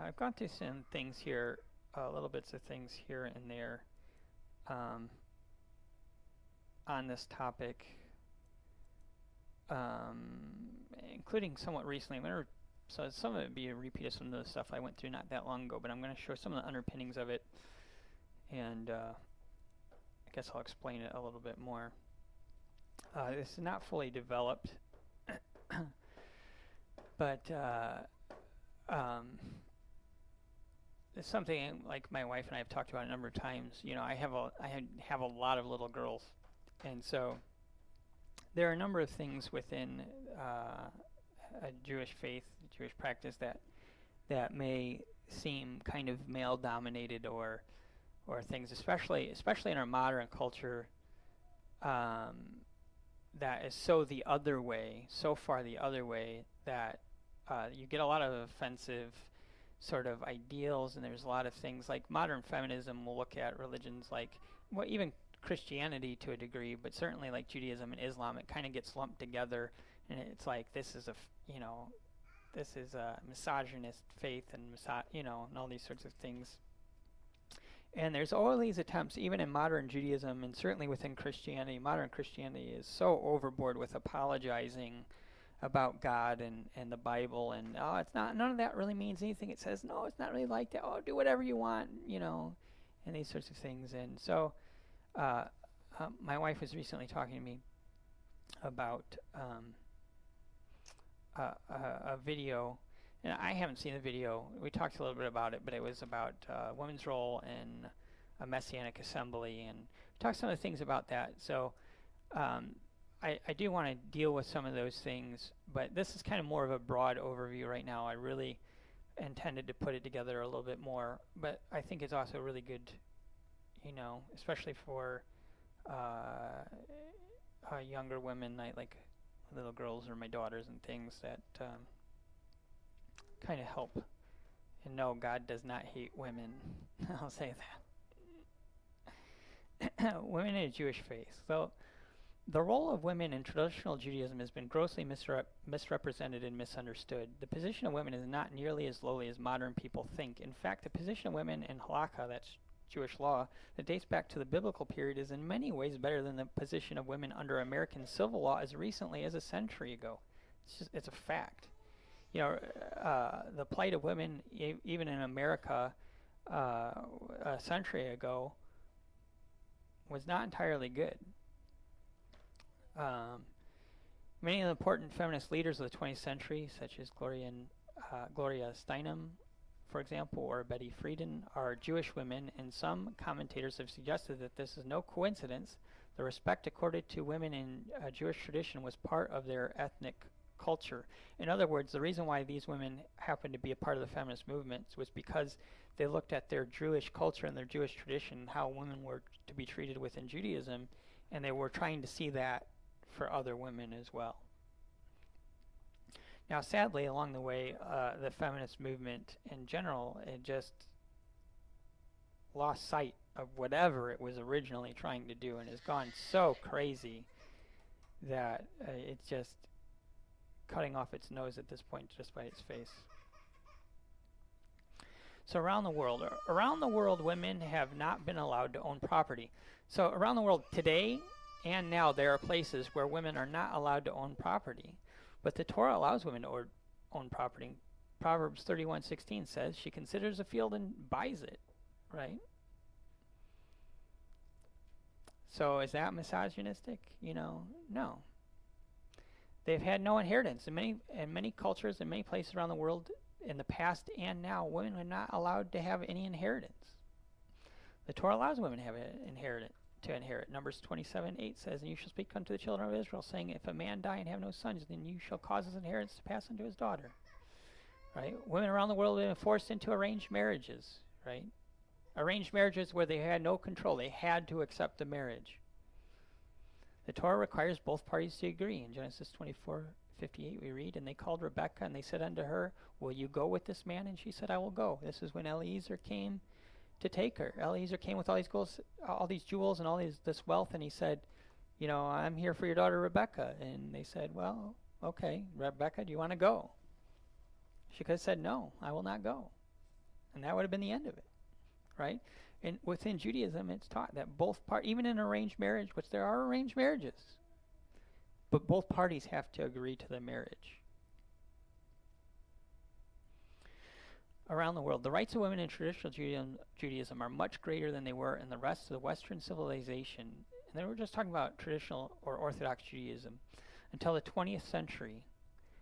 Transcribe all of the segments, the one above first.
I've gone through some things here, little bits of things here and there um, on this topic, including somewhat recently. So some of it would be a repeat of some of the stuff I went through not that long ago, but I'm going to show some of the underpinnings of it, and I guess I'll explain it a little bit more. This is not fully developed, but um, it's something like my wife and I have talked about a number of times. I have a lot of little girls, and so there are a number of things within a Jewish faith, Jewish practice that may seem kind of male dominated or things, especially in our modern culture, um, that is so far the other way that you get a lot of offensive sort of ideals, and there's a lot of things like modern feminism will look at religions like, well, even Christianity to a degree, but certainly like Judaism and Islam, it kind of gets lumped together, and it's like this is a misogynist faith and and all these sorts of things. And there's all these attempts, even in modern Judaism and certainly within Christianity. Modern Christianity is so overboard with apologizing about God and the Bible, and it's not, none of that really means anything. It says, no, it's not really like that. Oh, do whatever you want, and these sorts of things. And so uh, my wife was recently talking to me about a video, and I haven't seen the video. We talked a little bit about it, but it was about women's role in a Messianic assembly, and we talked some of the things about that. So I do want to deal with some of those things, but this is kind of more of a broad overview right now. I really intended to put it together a little bit more, but I think it's also really good, especially for younger women, like little girls or my daughters and things, that kind of help and know God does not hate women. I'll say that. Women in a Jewish faith. So the role of women in traditional Judaism has been grossly misrepresented and misunderstood. The position of women is not nearly as lowly as modern people think. In fact, the position of women in halakha, that's Jewish law, that dates back to the biblical period, is in many ways better than the position of women under American civil law as recently as a century ago. It's a fact. The plight of women, even in America a century ago, was not entirely good. Many of the important feminist leaders of the 20th century, such as Gloria Steinem, for example, or Betty Friedan, are Jewish women, and some commentators have suggested that this is no coincidence. The respect accorded to women in Jewish tradition was part of their ethnic culture. In other words, the reason why these women happened to be a part of the feminist movement was because they looked at their Jewish culture and their Jewish tradition, how women were to be treated within Judaism, and they were trying to see that for other women as well. Now, sadly, along the way, the feminist movement in general, it just lost sight of whatever it was originally trying to do, and has gone so crazy that it's just cutting off its nose at this point just by its face. So around the world, women have not been allowed to own property. So around the world today and now, there are places where women are not allowed to own property. But the Torah allows women to own property. Proverbs 31:16 says she considers a field and buys it, right? So is that misogynistic? No. They've had no inheritance. In many cultures, in many places around the world, in the past and now, women are not allowed to have any inheritance. The Torah allows women to have to inherit. Numbers 27:8 says, "And you shall speak unto the children of Israel, saying, If a man die and have no sons, then you shall cause his inheritance to pass unto his daughter." Right? Women around the world have been forced into arranged marriages, right? Arranged marriages where they had no control. They had to accept the marriage. The Torah requires both parties to agree. In Genesis 24:58 we read, "And they called Rebekah, and they said unto her, Will you go with this man? And she said, I will go." This is when Eliezer came to take her. Eliezer came with all these jewels and this wealth, and he said, "I'm here for your daughter Rebekah." And they said, "Well, okay, Rebekah, do you want to go?" She could have said, "No, I will not go." and that would have been the end of it, right? And within Judaism, it's taught that even in arranged marriage, which there are arranged marriages, but both parties have to agree to the marriage. Around the world, the rights of women in traditional Judaism are much greater than they were in the rest of the Western civilization. And then we're just talking about traditional or Orthodox Judaism. Until the 20th century,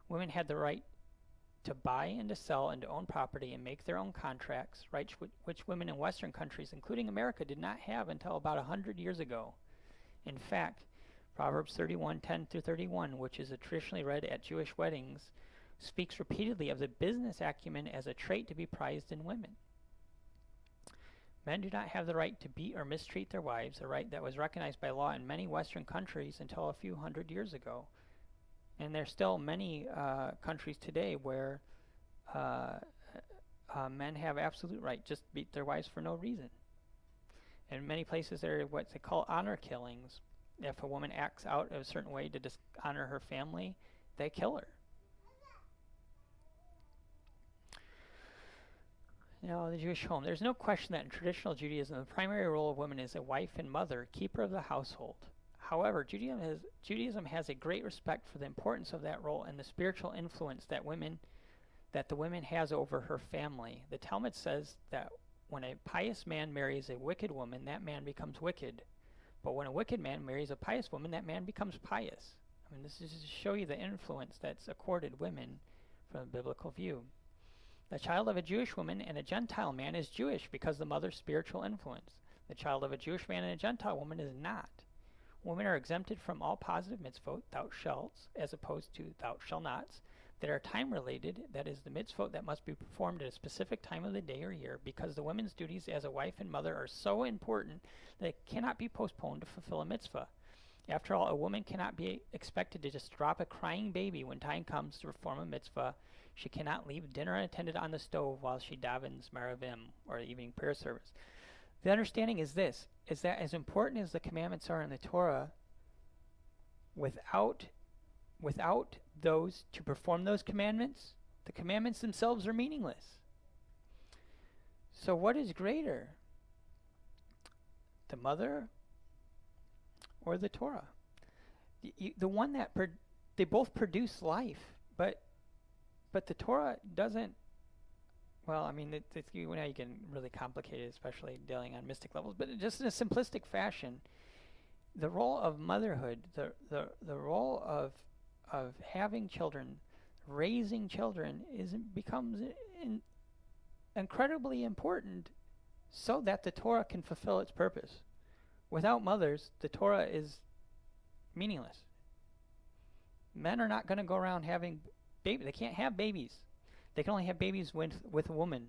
women had the right to buy and to sell and to own property and make their own contracts, rights which women in Western countries, including America, did not have until about 100 years ago. In fact, Proverbs 31:10-31, which is traditionally read at Jewish weddings, speaks repeatedly of the business acumen as a trait to be prized in women. Men do not have the right to beat or mistreat their wives, a right that was recognized by law in many Western countries until a few hundred years ago. And there's still many countries today where men have absolute right just to beat their wives for no reason. In many places there are what they call honor killings. If a woman acts out a certain way to dishonor her family, they kill her. Now, the Jewish home. There's no question that in traditional Judaism, the primary role of women is a wife and mother, keeper of the household. However, Judaism has a great respect for the importance of that role and the spiritual influence that the woman has over her family. The Talmud says that when a pious man marries a wicked woman, that man becomes wicked. But when a wicked man marries a pious woman, that man becomes pious. I mean, this is to show you the influence that's accorded women from a biblical view. The child of a Jewish woman and a Gentile man is Jewish because of the mother's spiritual influence. The child of a Jewish man and a Gentile woman is not. Women are exempted from all positive mitzvot, thou shalt, as opposed to thou shalt nots, that are time-related, that is, the mitzvot that must be performed at a specific time of the day or year, because the woman's duties as a wife and mother are so important that it cannot be postponed to fulfill a mitzvah. After all, a woman cannot be expected to just drop a crying baby when time comes to perform a mitzvah. She cannot leave dinner unattended on the stove while she davens Maravim, or the evening prayer service. The understanding is this, is that as important as the commandments are in the Torah, without those to perform those commandments, the commandments themselves are meaningless. So what is greater, the mother or the Torah? The one that they both produce life, but the Torah doesn't. Well, I mean, now you can really complicate it, especially dealing on mystic levels. But just in a simplistic fashion, the role of motherhood, the role of having children, raising children, becomes incredibly important, so that the Torah can fulfill its purpose. Without mothers, the Torah is meaningless. Men are not going to go around having babies. They can't have babies. They can only have babies with a woman.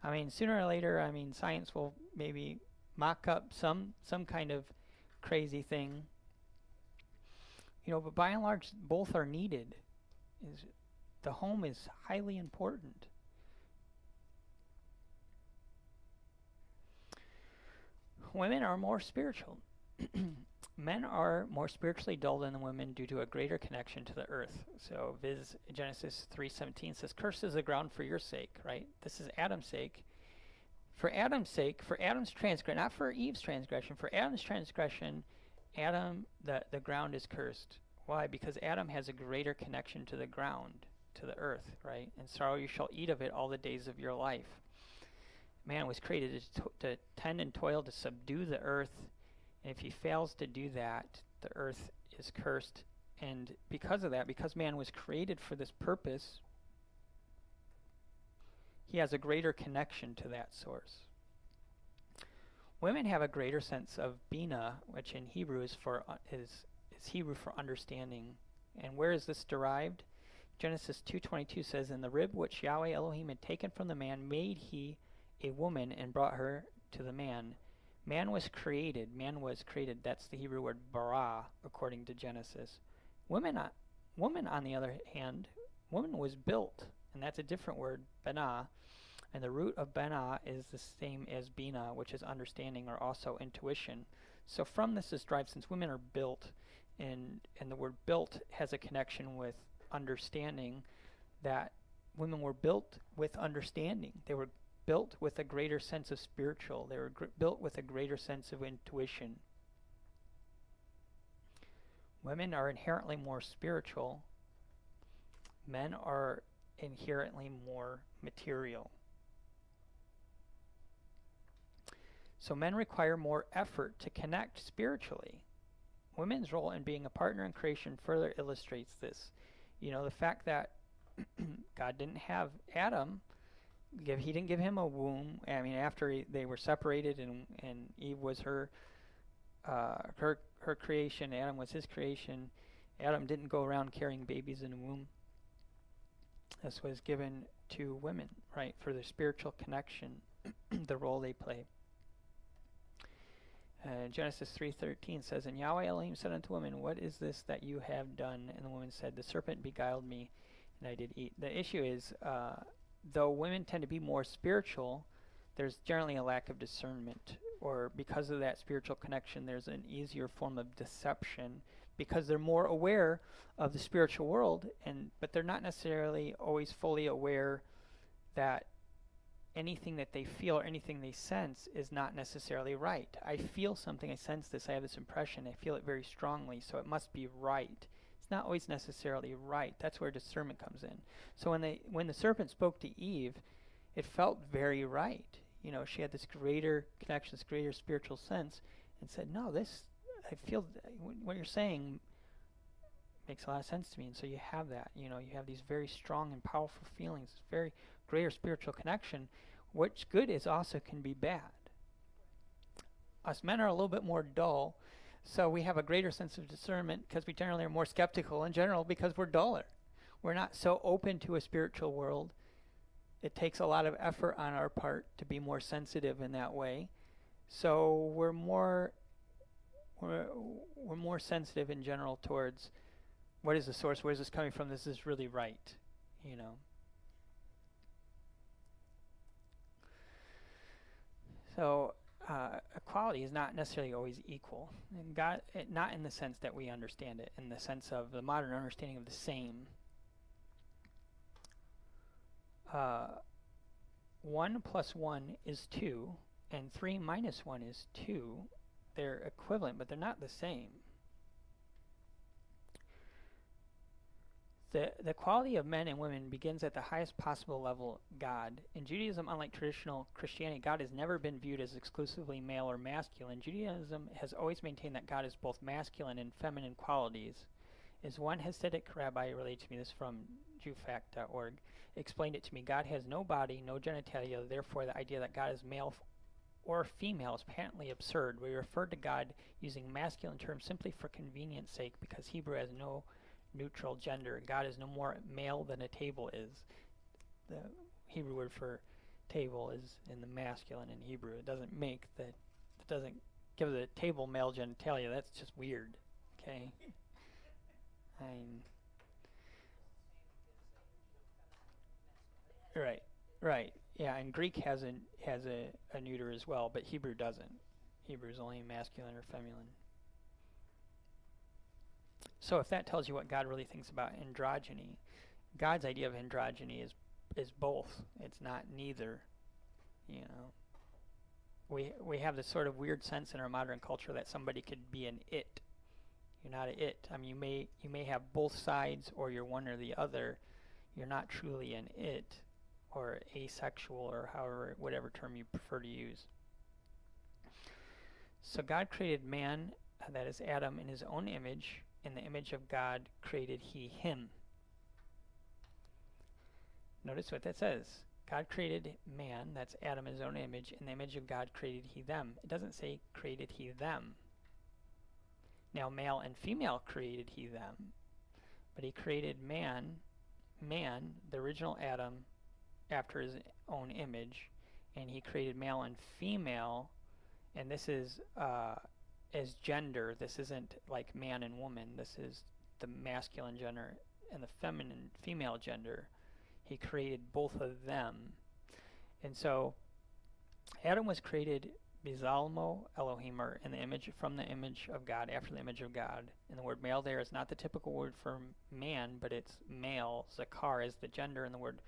I mean, sooner or later, science will maybe mock up some kind of crazy thing. But by and large, both are needed. The home is highly important. Women are more spiritual. Men are more spiritually dull than the women due to a greater connection to the earth. So Genesis 3:17 says, "Cursed is the ground for your sake," right? This is Adam's sake. For Adam's transgression, not for Eve's transgression, for Adam's transgression, the ground is cursed. Why? Because Adam has a greater connection to the ground, to the earth, right? "And sorrow you shall eat of it all the days of your life." Man was created to tend and toil to subdue the earth. And if he fails to do that, the earth is cursed. And because of that, because man was created for this purpose, he has a greater connection to that source. Women have a greater sense of bina, which in Hebrew is Hebrew for understanding. And where is this derived? Genesis 2:22 says, "In the rib which Yahweh Elohim had taken from the man made he a woman and brought her to the man." Man was created. That's the Hebrew word bara, according to Genesis. Woman, on the other hand, woman was built, and that's a different word, benah. And the root of benah is the same as bina, which is understanding or also intuition. So from this is derived, since women are built, and the word built has a connection with understanding, that women were built with understanding. They were built with a greater sense of spiritual. They were built with a greater sense of intuition. Women are inherently more spiritual. Men are inherently more material. So men require more effort to connect spiritually. Women's role in being a partner in creation further illustrates this. The fact that God didn't have Adam, he didn't give him a womb. I mean, after they were separated and Eve was her creation, Adam was his creation. Adam didn't go around carrying babies in a womb. This was given to women, right, for their spiritual connection, the role they play. Genesis 3:13 says, "And Yahweh Elohim said unto woman, What is this that you have done? And the woman said, The serpent beguiled me, and I did eat." The issue is, though women tend to be more spiritual, there's generally a lack of discernment, or because of that spiritual connection, there's an easier form of deception, because they're more aware of the spiritual world, but they're not necessarily always fully aware that anything that they feel or anything they sense is not necessarily right. I feel something, I sense this, I have this impression, I feel it very strongly, so it must be right. It's not always necessarily right. That's where discernment comes in. So when the serpent spoke to Eve, it felt very right. She had this greater connection, this greater spiritual sense, and said, no, I feel what you're saying makes a lot of sense to me. And so you have that, you have these very strong and powerful feelings, very greater spiritual connection, which good is also can be bad. Us men are a little bit more dull, so we have a greater sense of discernment because we generally are more skeptical in general because we're duller. We're not so open to a spiritual world. It takes a lot of effort on our part to be more sensitive in that way. So we're more sensitive in general towards what is the source, where is this coming from, this is really right, So equality is not necessarily always equal. And God, not in the sense that we understand it, in the sense of the modern understanding of the same. 1 plus 1 is 2, and 3 minus 1 is 2. They're equivalent, but they're not the same. The quality of men and women begins at the highest possible level, God. In Judaism, unlike traditional Christianity, God has never been viewed as exclusively male or masculine. Judaism has always maintained that God is both masculine and feminine qualities. As one Hasidic rabbi related to me, this is from Jewfact.org, explained it to me, God has no body, no genitalia, therefore the idea that God is male or female is patently absurd. We refer to God using masculine terms simply for convenience sake because Hebrew has no neutral gender. God is no more male than a table is. The Hebrew word for table is in the masculine in Hebrew. It doesn't give the table male genitalia. That's just weird. Okay? Right. Yeah, and Greek has a neuter as well, but Hebrew doesn't. Hebrew is only masculine or feminine. So if that tells you what God really thinks about androgyny, God's idea of androgyny is both. It's not neither. We have this sort of weird sense in our modern culture that somebody could be an it. You're not a it. I mean, you may have both sides, or you're one or the other. You're not truly an it, or asexual, or whatever term you prefer to use. So God created man, that is Adam, in his own image. In the image of God created he him. Notice what that says. God created man, that's Adam, in his own image. In the image of God created he them. It doesn't say created he them. Now male and female created he them. But he created man, the original Adam, after his own image. And he created male and female. And this is as gender. This isn't like man and woman. This is the masculine gender and the female gender. He created both of them. And so Adam was created Bizalmo Elohim, or from the image of God, after the image of God. And the word male there is not the typical word for man, but it's male. Zakar is the gender, and the word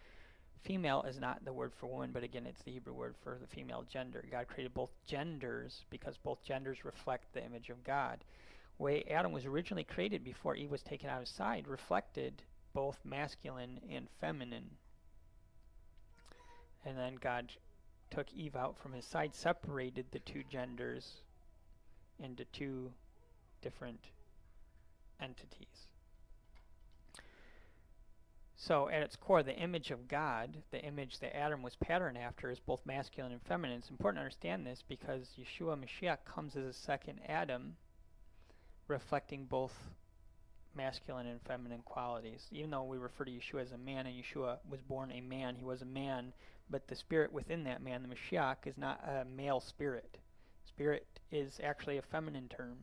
Female is not the word for woman, but again, it's the Hebrew word for the female gender. God created both genders because both genders reflect the image of God. The way Adam was originally created before Eve was taken out of his side reflected both masculine and feminine. And then God took Eve out from his side, separated the two genders into two different entities. So at its core, the image of God, the image that Adam was patterned after, is both masculine and feminine. It's important to understand this because Yeshua Mashiach comes as a second Adam, reflecting both masculine and feminine qualities. Even though we refer to Yeshua as a man, and Yeshua was born a man, he was a man, but the spirit within that man, the Mashiach, is not a male spirit. Spirit is actually a feminine term.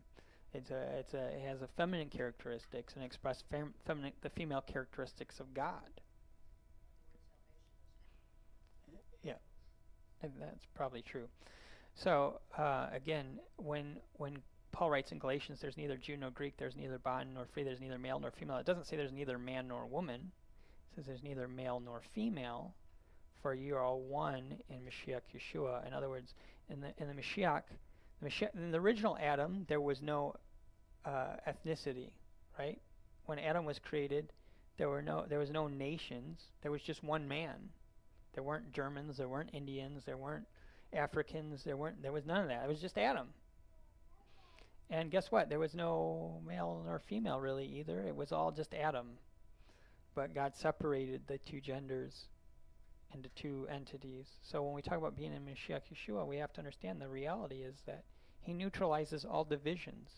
It has a feminine characteristics and express the female characteristics of God. Yeah, and that's probably true. So again, when Paul writes in Galatians, there's neither Jew nor Greek, there's neither bond nor free, there's neither male nor female. It doesn't say there's neither man nor woman. It says there's neither male nor female, for you are all one in Mashiach Yeshua. In other words, in the Mashiach, in the original Adam, there was no ethnicity, right? When Adam was created, there was no nations. There was just one man. There weren't Germans, there weren't Indians, there weren't Africans, there was none of that. It was just Adam. And guess what? There was no male nor female really either. It was all just Adam. But God separated the two genders into two entities. So when we talk about being in Mashiach Yeshua, we have to understand the reality is that he neutralizes all divisions.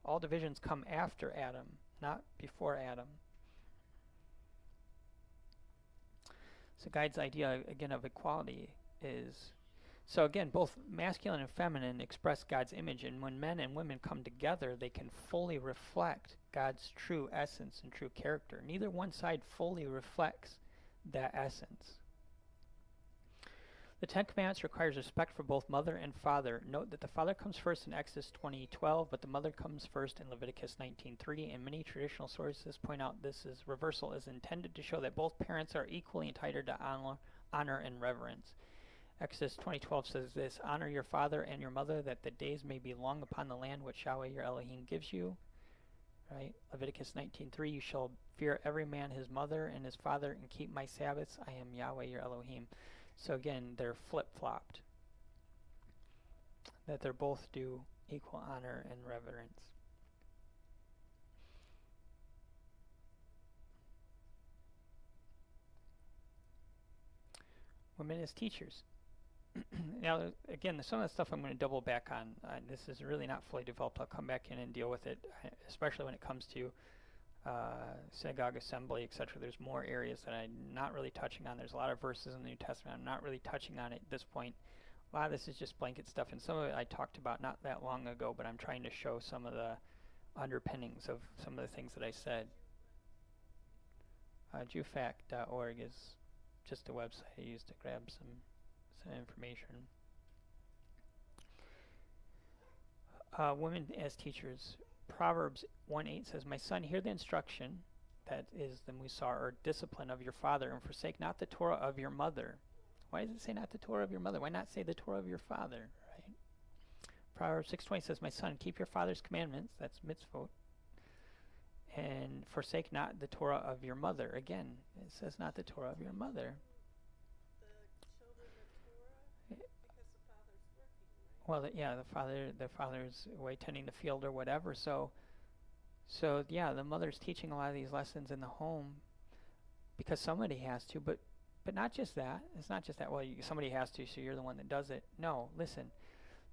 All divisions come after Adam, not before Adam. So God's idea, again, of equality is... So again, both masculine and feminine express God's image, and when men and women come together, they can fully reflect God's true essence and true character. Neither one side fully reflects that essence. The Ten Commandments requires respect for both mother and father. Note that the father comes first in Exodus 20:12, but the mother comes first in Leviticus 19:3, and many traditional sources point out reversal is intended to show that both parents are equally entitled to honor and reverence. Exodus 20:12 says this, honor your father and your mother, that the days may be long upon the land which Yahweh your Elohim gives you. Right? Leviticus 19:3, you shall fear every man his mother and his father and keep my Sabbaths. I am Yahweh your Elohim. So again, they're flip-flopped. That they're both due equal honor and reverence. Women as teachers. Now, again, some of the stuff I'm going to double back on. This is really not fully developed. I'll come back in and deal with it, especially when it comes to synagogue assembly, etc. There's more areas that I'm not really touching on. There's a lot of verses in the New Testament I'm not really touching on at this point. A lot of this is just blanket stuff, and some of it I talked about not that long ago, but I'm trying to show some of the underpinnings of some of the things that I said. Jewfact.org is just a website I used to grab some information. Women as teachers. Proverbs 1:8 says, my son, hear the instruction, that is the musar, or discipline of your father, and forsake not the Torah of your mother. Why does it say not the Torah of your mother? Why not say the Torah of your father? Right? Proverbs 6:20 says, my son, keep your father's commandments, that's mitzvot, and forsake not the Torah of your mother. Again, it says not the Torah of your mother. Well, the father's away tending the field or whatever. So yeah, the mother's teaching a lot of these lessons in the home because somebody has to. But not just that. It's not just that. Well, somebody has to, so you're the one that does it. No, listen.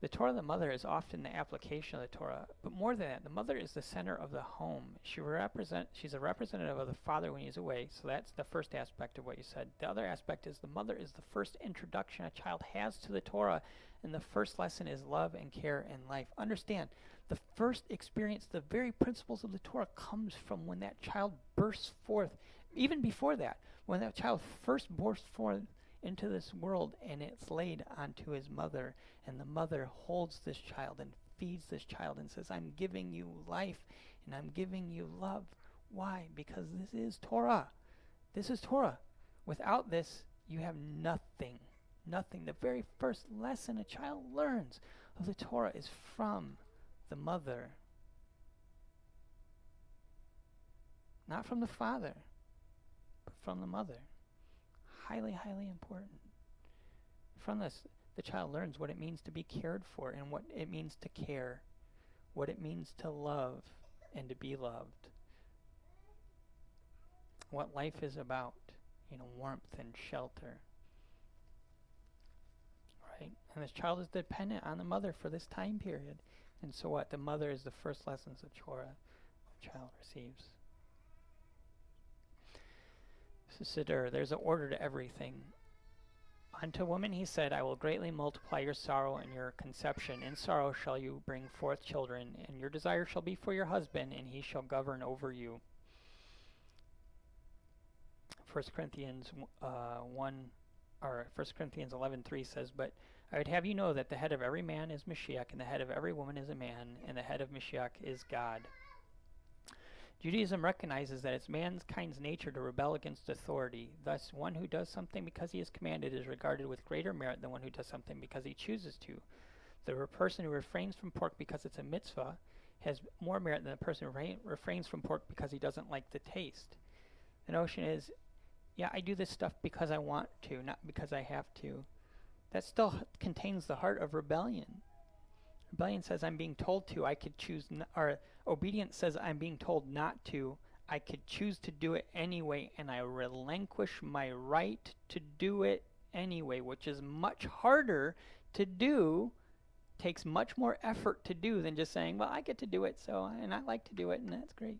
The Torah of the mother is often the application of the Torah. But more than that, the mother is the center of the home. She's a representative of the father when he's away. So that's the first aspect of what you said. The other aspect is the mother is the first introduction a child has to the Torah. And the first lesson is love and care and life. Understand, the first experience, the very principles of the Torah comes from when that child bursts forth. Even before that, when that child first bursts forth into this world and it's laid onto his mother, and the mother holds this child and feeds this child and says, I'm giving you life and I'm giving you love. Why? Because this is Torah. This is Torah. Without this, you have nothing. Nothing. The very first lesson a child learns of the Torah is from the mother, not from the father, but from the mother. Highly, highly important. From this, the child learns what it means to be cared for and what it means to care, what it means to love and to be loved, what life is about, warmth and shelter. Right? And this child is dependent on the mother for this time period. And so what? The mother is the first lessons of Torah the child receives. Siddur, there's an order to everything. Unto woman he said, I will greatly multiply your sorrow and your conception. In sorrow shall you bring forth children, and your desire shall be for your husband, and he shall govern over you. 1 Corinthians 11:3 says, but I would have you know that the head of every man is Mashiach, and the head of every woman is a man, and the head of Mashiach is God. Judaism recognizes that it's mankind's nature to rebel against authority. Thus, one who does something because he is commanded is regarded with greater merit than one who does something because he chooses to. The person who refrains from pork because it's a mitzvah has more merit than the person who refrains from pork because he doesn't like the taste. The notion is, yeah, I do this stuff because I want to, not because I have to. That still contains the heart of rebellion. Rebellion says I'm being told to, I could choose, or obedience says I'm being told not to, I could choose to do it anyway, and I relinquish my right to do it anyway, which is much harder to do, takes much more effort to do than just saying, well, I get to do it, and I like to do it, and that's great.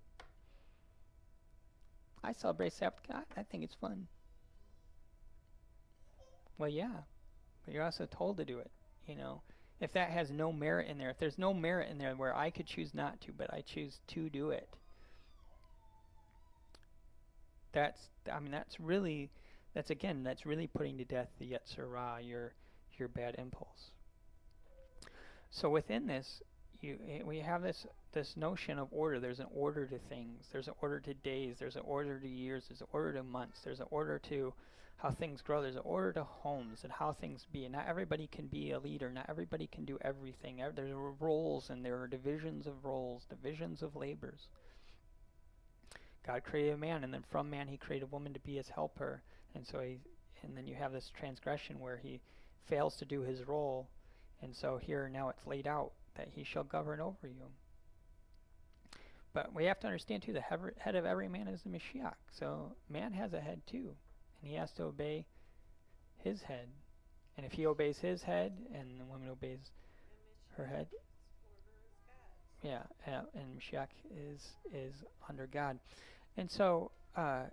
I celebrate Sabbath. I think it's fun. Well, yeah, but you're also told to do it, If that has no merit in there, if there's no merit in there where I could choose not to, but I choose to do it, that's really putting to death the Yetzer Hara, your bad impulse. So within this, we have this notion of order. There's an order to things. There's an order to days. There's an order to years. There's an order to months. There's an order to how things grow. There's an order to homes and how things be. And not everybody can be a leader. Not everybody can do everything. There's roles, and there are divisions of roles, divisions of labors. God created a man, and then from man he created a woman to be his helper. And then you have this transgression where he fails to do his role. And so here now it's laid out that he shall govern over you. But we have to understand too, the head of every man is the Mashiach. So man has a head too, and he has to obey his head. And if he obeys his head, and the woman obeys her head, and Mashiach is under God. And so, as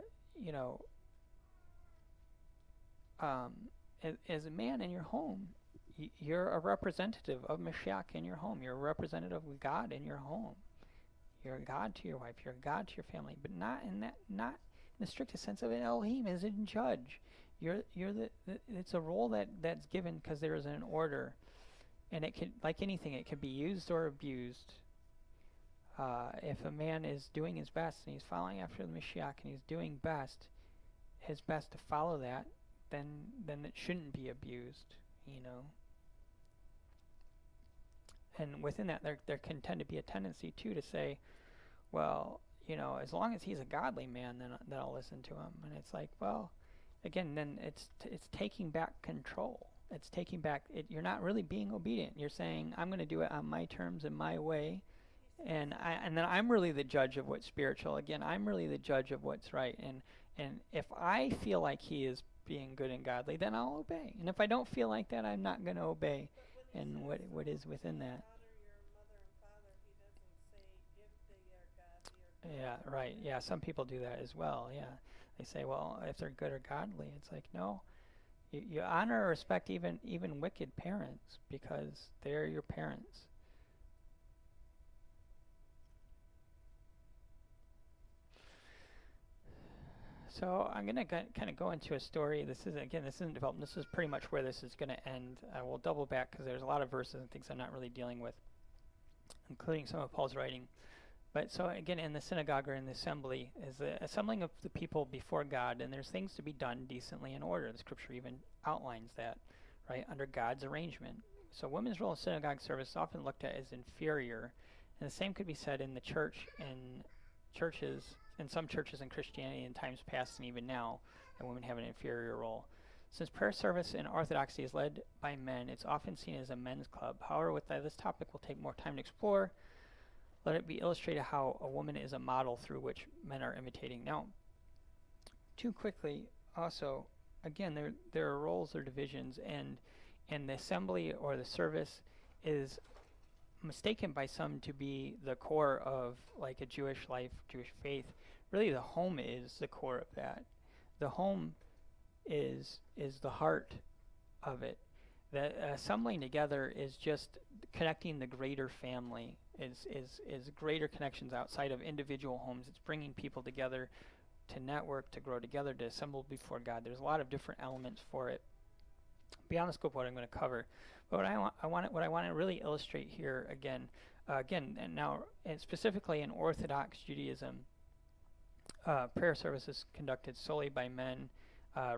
a man in your home, you're a representative of Mashiach in your home. You're a representative of God in your home. You're a God to your wife. You're a God to your family, but not in the strictest sense of it. Elohim is in judge. It's a role that's given because there is an order, and it can, like anything, it can be used or abused. If a man is doing his best and he's following after the Mashiach and he's doing his best to follow that, then it shouldn't be abused, And within that, there can tend to be a tendency too to say, well, as long as he's a godly man, then I'll listen to him. And it's like, well, again, then it's taking back control. It's taking back. You're not really being obedient. You're saying, I'm going to do it on my terms and my way, and then I'm really the judge of what's spiritual. Again, I'm really the judge of what's right. And if I feel like he is being good and godly, then I'll obey. And if I don't feel like that, I'm not going to obey. And what is within that. Yeah, right. Yeah, some people do that as well. Yeah, they say, well, if they're good or godly, it's like, no, you honor or respect even wicked parents because they're your parents. So I'm going to kind of go into a story. This isn't development. This is pretty much where this is going to end. I will double back because there's a lot of verses and things I'm not really dealing with, including some of Paul's writing. But so again, in the synagogue or in the assembly is the assembling of the people before God, and there's things to be done decently in order. The scripture even outlines that, right, under God's arrangement. So women's role in synagogue service is often looked at as inferior, and the same could be said in the church, in churches, in some churches in Christianity in times past and even now, that women have an inferior role. Since prayer service in Orthodoxy is led by men, it's often seen as a men's club. However, with this topic we'll take more time to explore. Let it be illustrated how a woman is a model through which men are imitating. Now, too quickly, also, again, there are roles or divisions, and the assembly or the service is mistaken by some to be the core of like a Jewish life, Jewish faith. Really, the home is the core of that. The home is the heart of it. The assembling together is just connecting the greater family, is greater connections outside of individual homes. It's bringing people together to network, to grow together, to assemble before God. There's a lot of different elements for it beyond the scope of what I'm going to cover. But what I want to really illustrate here again, and specifically in Orthodox Judaism, prayer services conducted solely by men.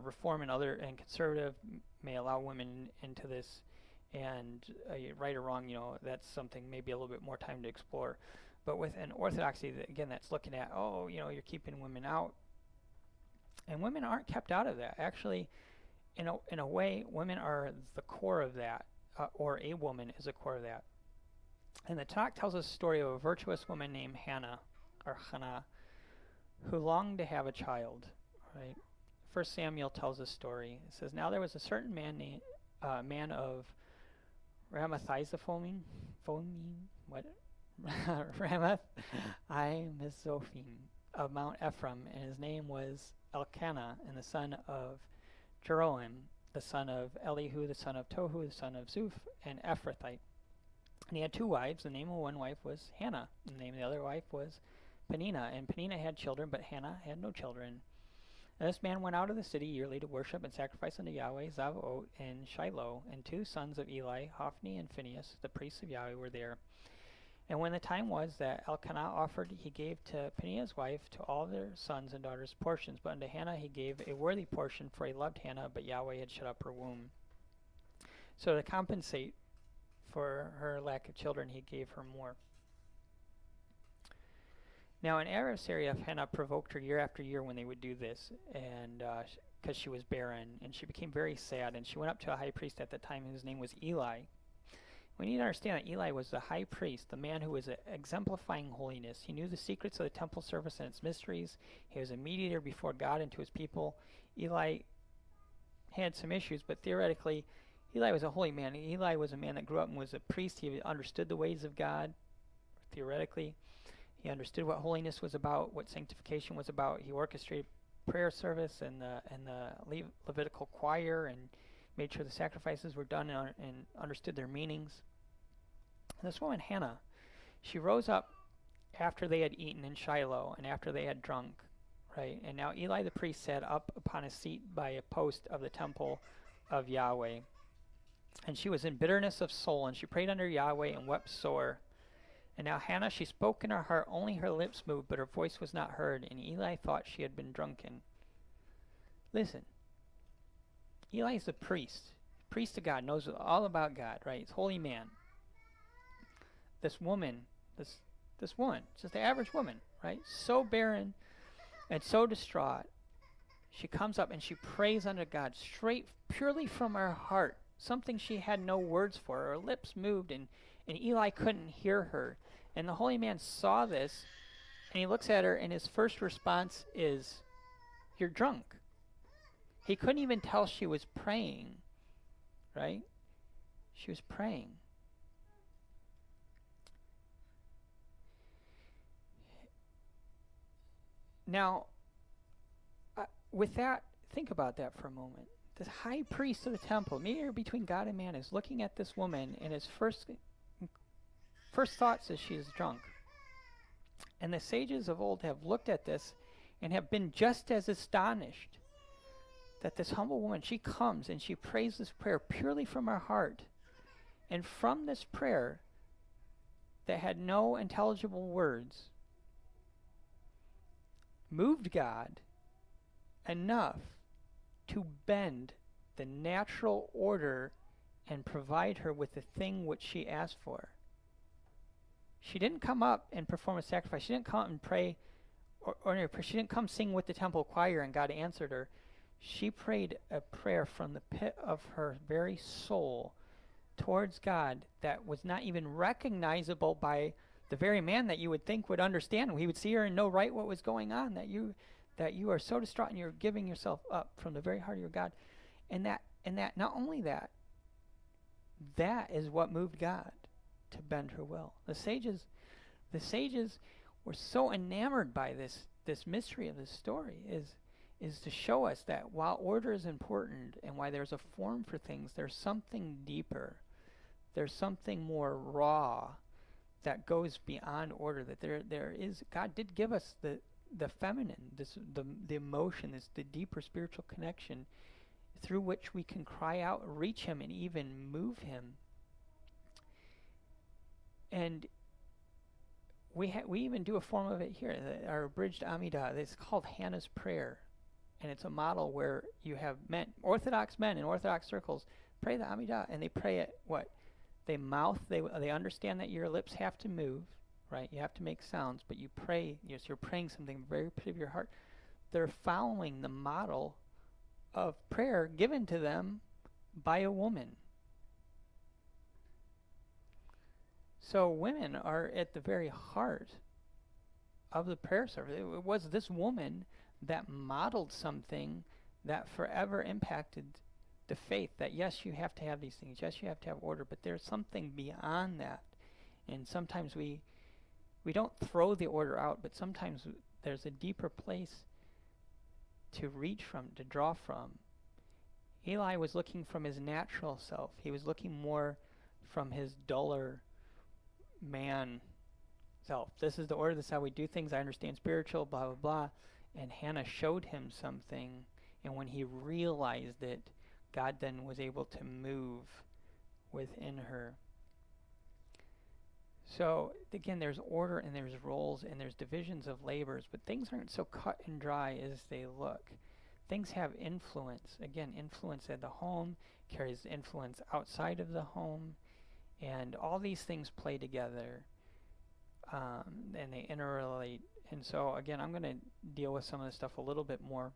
Reform and conservative may allow women into this, and right or wrong, that's something maybe a little bit more time to explore. But with an orthodoxy, again, that's looking at, you're keeping women out, and women aren't kept out of that. Actually, in a way, women are the core of that, or a woman is the core of that. And the Tanakh tells us a story of a virtuous woman named Hannah, who longed to have a child, right? First Samuel tells a story. It says, now there was a certain man named man of Ramathizophonim, Ramath Mizophim of Mount Ephraim, and his name was Elkanah, and the son of Jeroham, the son of Elihu, the son of Tohu, the son of Zuph, an Ephrathite. And he had two wives. The name of one wife was Hannah, and the name of the other wife was Peninnah. And Peninnah had children, but Hannah had no children. And this man went out of the city yearly to worship and sacrifice unto Yahweh, Zavot and Shiloh, and two sons of Eli, Hophni and Phinehas, the priests of Yahweh, were there. And when the time was that Elkanah offered, he gave to Peninnah's wife, to all their sons and daughters, portions. But unto Hannah he gave a worthy portion, for he loved Hannah, but Yahweh had shut up her womb. So to compensate for her lack of children, he gave her more. Now an adversary of Hannah provoked her year after year when they would do this, and because she was barren, and she became very sad, and she went up to a high priest at the time whose name was Eli. We need to understand that Eli was the high priest, the man who was exemplifying holiness. He knew the secrets of the temple service and its mysteries. He was a mediator before God and to his people. Eli had some issues, but theoretically, Eli was a holy man. Eli was a man that grew up and was a priest. He understood the ways of God, theoretically. He understood what holiness was about, what sanctification was about. He orchestrated prayer service and the Levitical choir, and made sure the sacrifices were done and understood their meanings. And this woman, Hannah, she rose up after they had eaten in Shiloh and after they had drunk, right? And now Eli the priest sat up upon a seat by a post of the temple of Yahweh. And she was in bitterness of soul, and she prayed unto Yahweh and wept sore. And now Hannah, she spoke in her heart, only her lips moved, but her voice was not heard, and Eli thought she had been drunken. Listen. Eli is a priest of God, knows all about God, right? He's a holy man. This woman, this woman, just the average woman, right? So barren and so distraught. She comes up and she prays unto God straight, purely from her heart, something she had no words for. Her lips moved, and Eli couldn't hear her. And the holy man saw this, and he looks at her, and his first response is, "You're drunk." He couldn't even tell she was praying, right? She was praying. Now, with that, think about that for a moment. The high priest of the temple, mediator between God and man, is looking at this woman, and his first thoughts is she is drunk. And the sages of old have looked at this and have been just as astonished that this humble woman, she comes and she prays this prayer purely from her heart. And from this prayer that had no intelligible words, moved God enough to bend the natural order and provide her with the thing which she asked for. She didn't come up and perform a sacrifice. She didn't come up and pray, or she didn't come sing with the temple choir and God answered her. She prayed a prayer from the pit of her very soul towards God that was not even recognizable by the very man that you would think would understand. He would see her and know right what was going on, that you are so distraught and you're giving yourself up from the very heart of your God. And that not only that is what moved God to bend her will. The sages were so enamored by this mystery of this story is to show us that while order is important and why there's a form for things, there's something deeper. There's something more raw that goes beyond order. That there is, God did give us the feminine, the emotion, the deeper spiritual connection through which we can cry out, reach Him, and even move Him. And we even do a form of it here, our abridged Amidah. It's called Hannah's Prayer. And it's a model where you have Orthodox men in Orthodox circles pray the Amidah, and they pray it, what? They understand that your lips have to move, right? You have to make sounds, but you pray, you're praying something very pit of your heart. They're following the model of prayer given to them by a woman. So women are at the very heart of the prayer service. It was this woman that modeled something that forever impacted the faith, that yes, you have to have these things, yes, you have to have order, but there's something beyond that. And sometimes we don't throw the order out, but sometimes there's a deeper place to reach from, to draw from. Eli was looking from his natural self. He was looking more from his duller man self. This is the order, this is how we do things, I understand spiritual, blah, blah, blah. And Hannah showed him something, and when he realized it, God then was able to move within her. So again, there's order and there's roles and there's divisions of labors, but things aren't so cut and dry as they look. Things have influence. Again, influence at the home carries influence outside of the home, and all these things play together, and they interrelate. And so again, I'm going to deal with some of this stuff a little bit more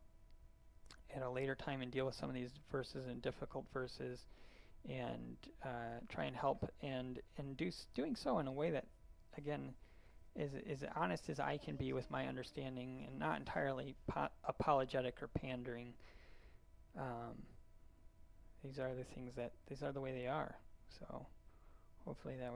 at a later time and deal with some of these verses and difficult verses, and try and help and doing so in a way that, again, is as honest as I can be with my understanding and not entirely apologetic or pandering. These are the way they are. So hopefully that was